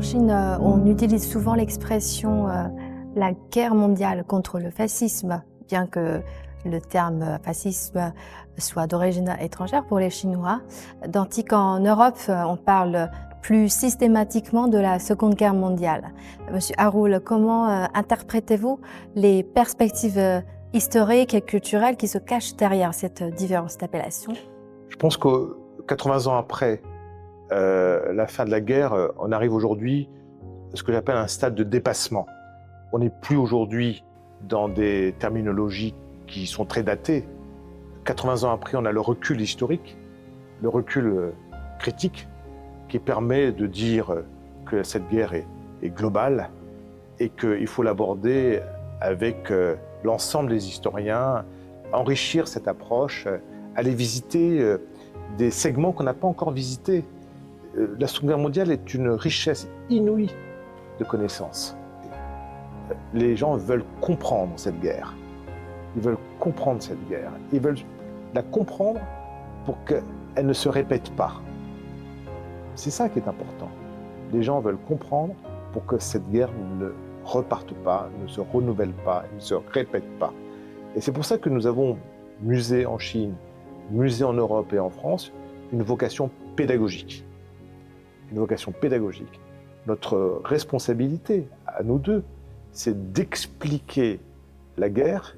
En Chine, on utilise souvent l'expression la guerre mondiale contre le fascisme, bien que le terme fascisme soit d'origine étrangère pour les Chinois. Tandis qu'en Europe, on parle plus systématiquement de la Seconde Guerre mondiale. Monsieur Haroul, comment interprétez-vous les perspectives historiques et culturelles qui se cachent derrière cette différence d'appellation? Je pense que 80 ans après la fin de la guerre, on arrive aujourd'hui à ce que j'appelle un stade de dépassement. On n'est plus aujourd'hui dans des terminologies qui sont très datées. 80 ans après, on a le recul historique, le recul critique, qui permet de dire que cette guerre est globale et qu'il faut l'aborder avec l'ensemble des historiens, enrichir cette approche, aller visiter des segments qu'on n'a pas encore visités. La Seconde Guerre mondiale est une richesse inouïe de connaissances. Les gens veulent comprendre cette guerre. Ils veulent comprendre cette guerre. Ils veulent la comprendre pour qu'elle ne se répète pas. C'est ça qui est important. Les gens veulent comprendre pour que cette guerre ne reparte pas, ne se renouvelle pas, ne se répète pas. Et c'est pour ça que nous avons musée en Chine, musée en Europe et en France, une vocation pédagogique. Une vocation pédagogique. Notre responsabilité, à nous deux, c'est d'expliquer la guerre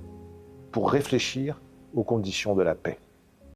pour réfléchir aux conditions de la paix.